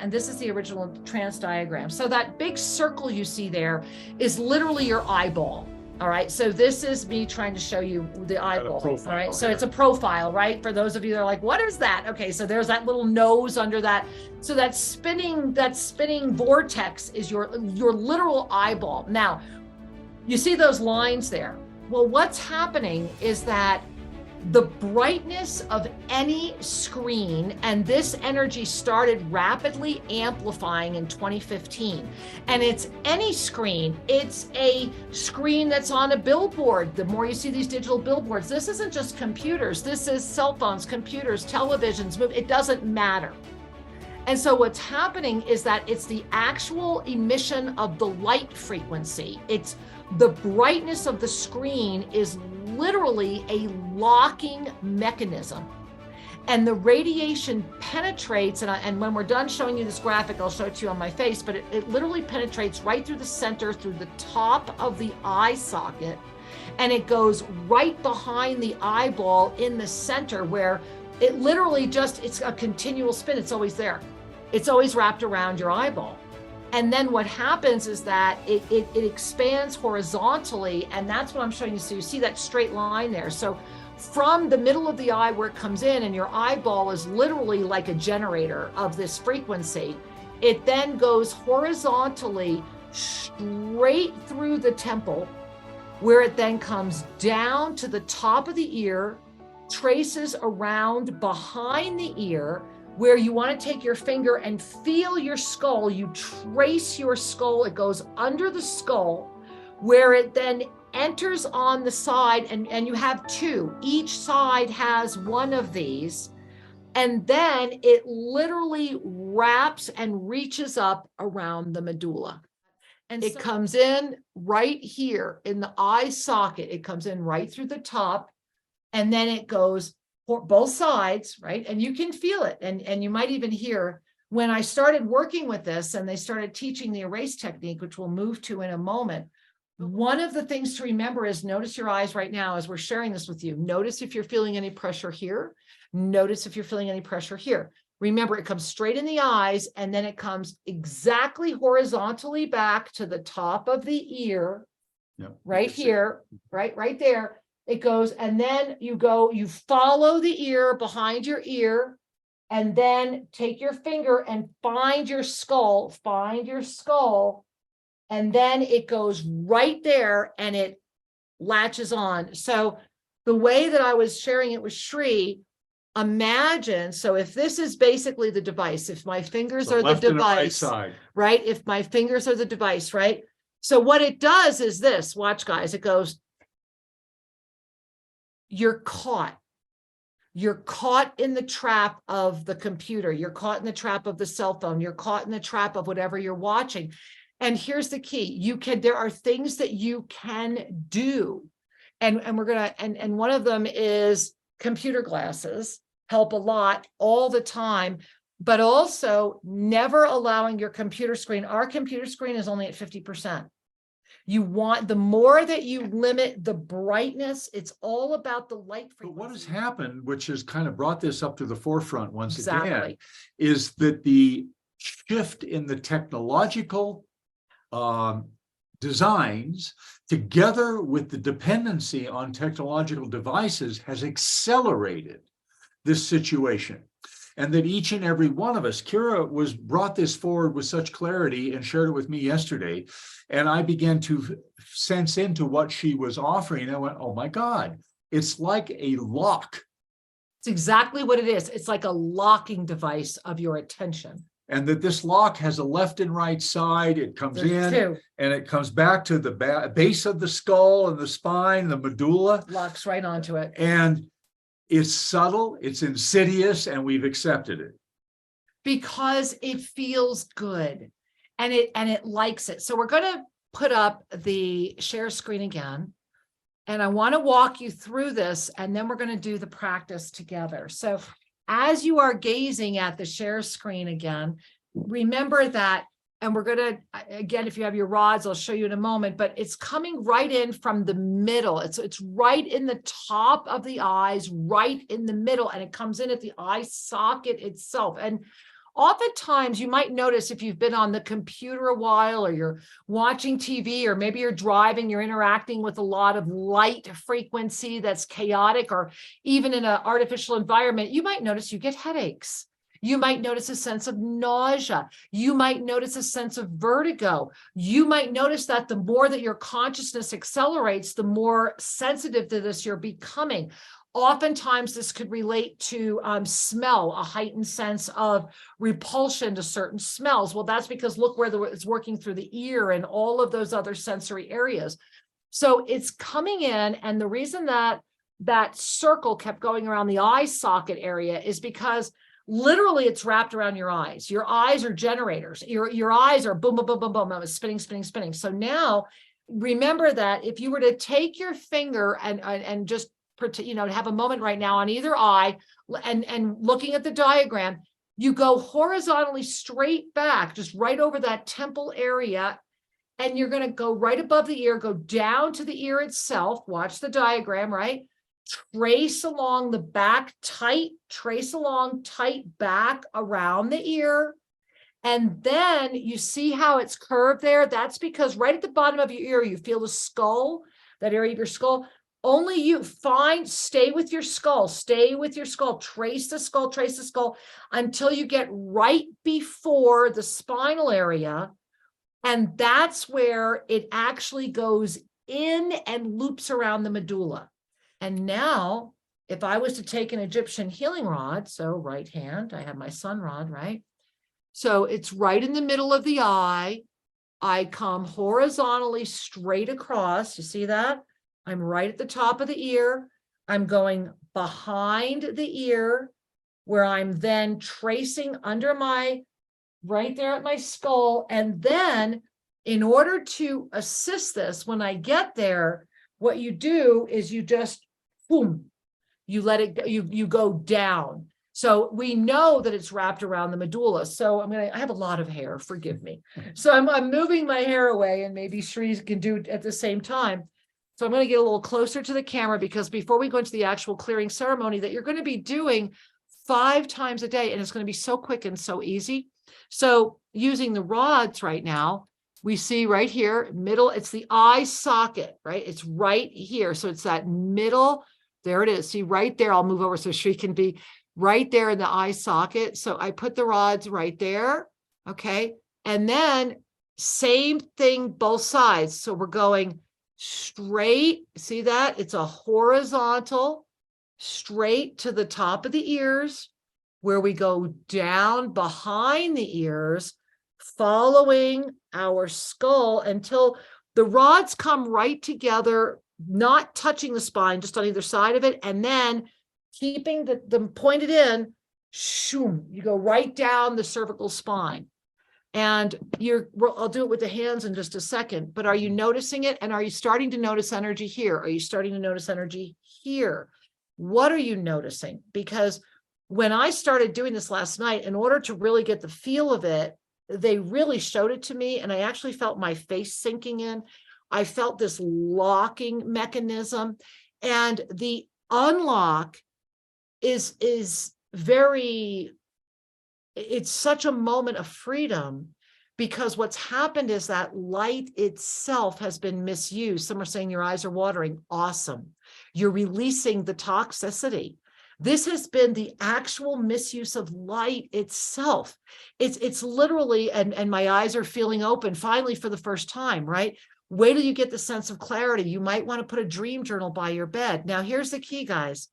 and this is the original trance diagram. So that big circle you see there is literally your eyeball. All right. So this is me trying to show you the eyeball. All right. So it's a profile, right? For those of you that are like, what is that? Okay. So there's that little nose under that. So that spinning vortex is your literal eyeball. Now, you see those lines there. Well, what's happening is that the brightness of any screen, and this energy started rapidly amplifying in 2015, and it's any screen. It's a screen that's on a billboard. The more you see these digital billboards, this isn't just computers, this is cell phones, computers, televisions, it doesn't matter. And so what's happening is that it's the actual emission of the light frequency. It's the brightness of the screen is literally a locking mechanism. And the radiation penetrates, and when we're done showing you this graphic, I'll show it to you on my face, but it literally penetrates right through the center, through the top of the eye socket, and it goes right behind the eyeball in the center, where it literally it's a continual spin. It's always there. It's always wrapped around your eyeball. And then what happens is that it expands horizontally, and that's what I'm showing you. So you see that straight line there. So from the middle of the eye where it comes in, and your eyeball is literally like a generator of this frequency, it then goes horizontally straight through the temple, where it then comes down to the top of the ear, traces around behind the ear, where you want to take your finger and feel your skull. You trace your skull. It goes under the skull, where it then enters on the side, and you have two. Each side has one of these. And then it literally wraps and reaches up around the medulla. And it comes in right here in the eye socket. It comes in right through the top, and then it goes both sides, right? And you can feel it. And you might even hear, when I started working with this and they started teaching the erase technique, which we'll move to in a moment, one of the things to remember is notice your eyes right now as we're sharing this with you. Notice if you're feeling any pressure here. Notice if you're feeling any pressure here. Remember, it comes straight in the eyes, and then it comes exactly horizontally back to the top of the ear, right here, right there. It goes, and then you follow the ear behind your ear, and then take your finger and find your skull, and then it goes right there and it latches on. So the way that I was sharing it with Shri, imagine, so if this is basically the device, if my fingers are the device, right? If my fingers are the device, right? So what it does is this, watch guys, it goes, you're caught in the trap of the computer. You're caught in the trap of the cell phone. You're caught in the trap of whatever you're watching. And here's the key. There are things that you can do. And we're going to, and one of them is computer glasses help a lot all the time, but also never allowing your computer screen. Our computer screen is only at 50%. You want, the more that you limit the brightness, it's all about the light frequency. But what has happened, which has kind of brought this up to the forefront once again, is that the shift in the technological designs, together with the dependency on technological devices, has accelerated this situation. And that each and every one of us, Kira brought this forward with such clarity and shared it with me yesterday. And I began to sense into what she was offering. I went, oh my God, it's like a lock. It's exactly what it is. It's like a locking device of your attention. And that this lock has a left and right side. It comes and it comes back to the base of the skull and the spine, the medulla. Locks right onto it. And it's subtle, it's insidious, and we've accepted it. Because it feels good and it likes it. So we're going to put up the share screen again. And I want to walk you through this, and then we're going to do the practice together. So as you are gazing at the share screen again, remember that, and we're going to, again, if you have your rods, I'll show you in a moment, but it's coming right in from the middle. It's right in the top of the eyes, right in the middle, and it comes in at the eye socket itself. And Oftentimes, you might notice if you've been on the computer a while, or you're watching TV, or maybe you're driving, you're interacting with a lot of light frequency that's chaotic, or even in an artificial environment, you might notice you get headaches. You might notice a sense of nausea. You might notice a sense of vertigo. You might notice that the more that your consciousness accelerates, the more sensitive to this you're becoming. Oftentimes, this could relate to smell, a heightened sense of repulsion to certain smells. Well, that's because look where it's working through the ear and all of those other sensory areas. So it's coming in, and the reason that that circle kept going around the eye socket area is because literally it's wrapped around your eyes. Your eyes are generators. Your eyes are boom, boom, boom, boom, boom, spinning, spinning, spinning. So now remember that if you were to take your finger and just, have a moment right now on either eye and looking at the diagram, you go horizontally straight back, just right over that temple area. And you're going to go right above the ear, go down to the ear itself. Watch the diagram, right? Trace along the back tight, trace along tight back around the ear. And then you see how it's curved there. That's because right at the bottom of your ear, you feel the skull, that area of your skull. Only you stay with your skull, trace the skull until you get right before the spinal area. And that's where it actually goes in and loops around the medulla. And now, if I was to take an Egyptian healing rod, so right hand, I have my sun rod, right? So it's right in the middle of the eye. I come horizontally straight across. You see that? I'm right at the top of the ear. I'm going behind the ear, where I'm then tracing under right there at my skull. And then in order to assist this, when I get there, what you do is you just, boom, you let it go, you go down. So we know that it's wrapped around the medulla. So I have a lot of hair, forgive me. So I'm moving my hair away, and maybe Shri can do it at the same time. So I'm going to get a little closer to the camera, because before we go into the actual clearing ceremony that you're going to be doing 5 times a day, and it's going to be so quick and so easy. So using the rods right now, we see right here, middle, it's the eye socket, right? It's right here. So it's that middle, there it is. See right there, I'll move over so Shri can be right there in the eye socket. So I put the rods right there, okay? And then same thing, both sides. So we're going straight, see that? It's a horizontal, straight to the top of the ears, where we go down behind the ears, following our skull until the rods come right together, not touching the spine, just on either side of it. And then keeping them pointed in, shoom, you go right down the cervical spine. And I'll do it with the hands in just a second, but are you noticing it? And are you starting to notice energy here? Are you starting to notice energy here? What are you noticing? Because when I started doing this last night, in order to really get the feel of it, they really showed it to me, and I actually felt my face sinking in. I felt this locking mechanism, and the unlock is very, it's such a moment of freedom, because what's happened is that light itself has been misused. Some are saying your eyes are watering. Awesome. You're releasing the toxicity. This has been the actual misuse of light itself. It's literally, and my eyes are feeling open finally for the first time, right? Wait till you get the sense of clarity. You might want to put a dream journal by your bed. Now, here's the key, guys.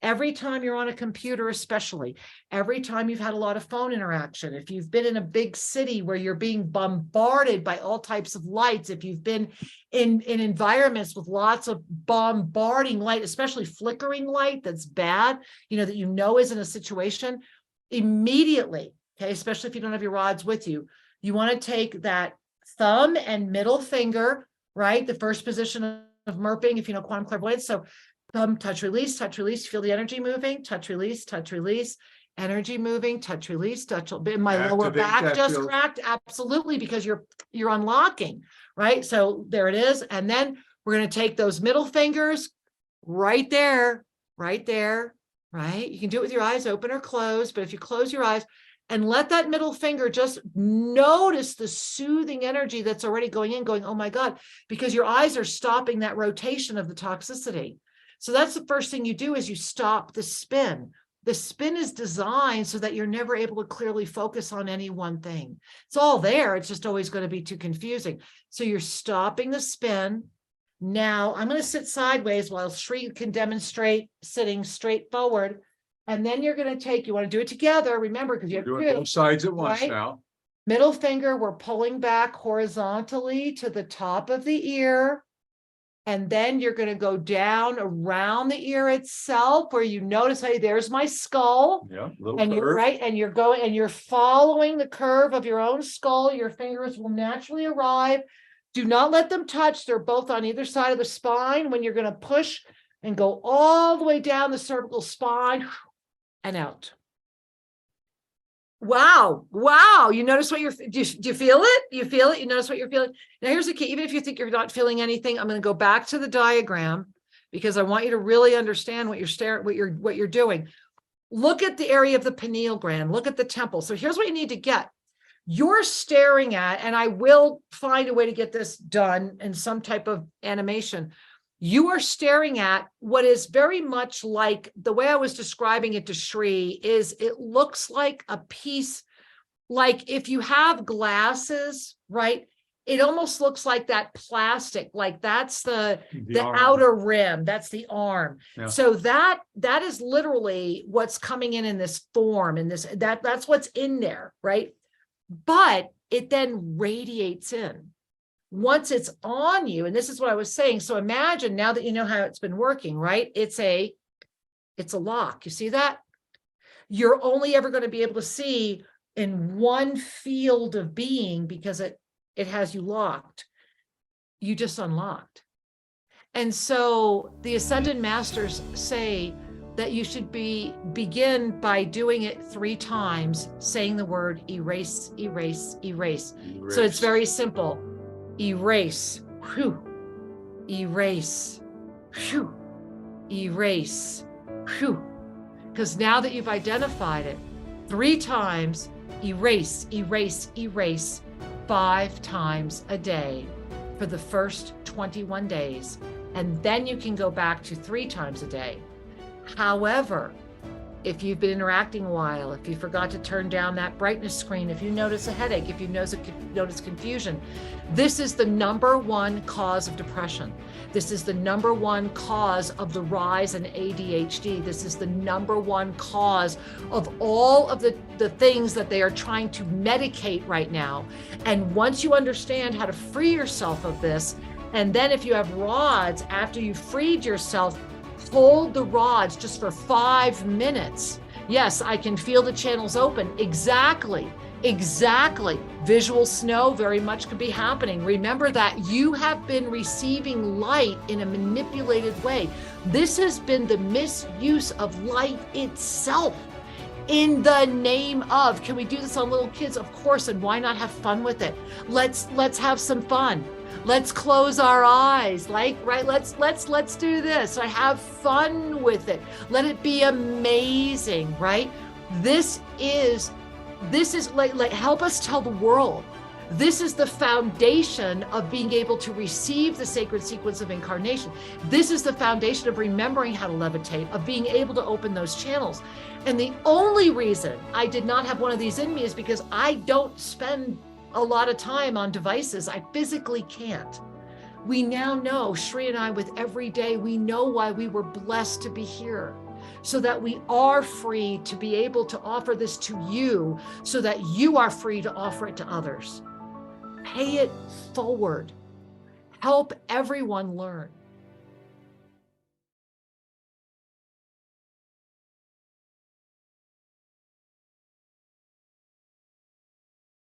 Every time you're on a computer, especially, every time you've had a lot of phone interaction, if you've been in a big city where you're being bombarded by all types of lights, if you've been in environments with lots of bombarding light, especially flickering light that's bad, that is in a situation, immediately, okay, especially if you don't have your rods with you, you want to take that thumb and middle finger, right? The first position of MERPing, if you know quantum clairvoyance. So thumb, touch, release, feel the energy moving, touch, release, energy moving, touch, release, touch. My lower back just cracked. Absolutely, because you're unlocking, right? So there it is. And then we're going to take those middle fingers right there, right? You can do it with your eyes open or closed, but if you close your eyes, and let that middle finger just notice the soothing energy that's already going in, going, oh my God, because your eyes are stopping that rotation of the toxicity. So that's the first thing you do is you stop the spin. The spin is designed so that you're never able to clearly focus on any one thing. It's all there. It's just always going to be too confusing. So you're stopping the spin. Now I'm going to sit sideways while Sri can demonstrate sitting straight forward. And then you're going to take, you want to do it together, remember, because you have Doing both sides at once right? now. Middle finger, we're pulling back horizontally to the top of the ear. And then you're going to go down around the ear itself where you notice, hey, there's my skull. Yeah, little And you're curve. right, and you're going and you're following the curve of your own skull. Your fingers will naturally arrive. Do not let them touch. They're both on either side of the spine when you're going to push and go all the way down the cervical spine and out. Wow. Wow. You notice what do you feel it? You feel it? You notice what you're feeling? Now here's the key. Even if you think you're not feeling anything, I'm going to go back to the diagram because I want you to really understand what you're doing. Look at the area of the pineal gland. Look at the temple. So here's what you need to get. You're staring at, and I will find a way to get this done in some type of animation. You are staring at what is very much like the way I was describing it to Sri is it looks like a piece, like if you have glasses, right? It almost looks like that plastic, like that's the outer rim, that's the arm. Yeah. So that is literally what's coming in this form, and that's what's in there, right? But it then radiates in. Once it's on you, and this is what I was saying. So imagine now that you know how it's been working, right? It's a lock. You see that? You're only ever going to be able to see in one field of being because it has you locked. You just unlocked. And so the Ascended Masters say that you should begin by doing it 3 times, saying the word erase, erase, erase. So it's very simple. Erase, whew, erase, whew, erase, whew. Because now that you've identified it, 3 times, erase, erase, erase, 5 times a day for the first 21 days. And then you can go back to 3 times a day. However, if you've been interacting a while, if you forgot to turn down that brightness screen, if you notice a headache, if you notice confusion, this is the #1 cause of depression. This is the #1 cause of the rise in ADHD. This is the #1 cause of all of the things that they are trying to medicate right now. And once you understand how to free yourself of this, and then if you have rods, after you've freed yourself, hold the rods just for 5 minutes. Yes, I can feel the channels open. Exactly. Visual snow very much could be happening. Remember that you have been receiving light in a manipulated way. This has been the misuse of light itself in the name of, can we do this on little kids? Of course, and why not have fun with it? Let's have some fun. Let's close our eyes, right? Let's do this. I have fun with it. Let it be amazing, right? This is like help us tell the world. This is the foundation of being able to receive the sacred sequence of incarnation. This is the foundation of remembering how to levitate, of being able to open those channels. And the only reason I did not have one of these in me is because I don't spend a lot of time on devices. I physically can't. We now know, Sri and I, with every day, we know why we were blessed to be here, so that we are free to be able to offer this to you, so that you are free to offer it to others. Pay it forward. Help everyone learn.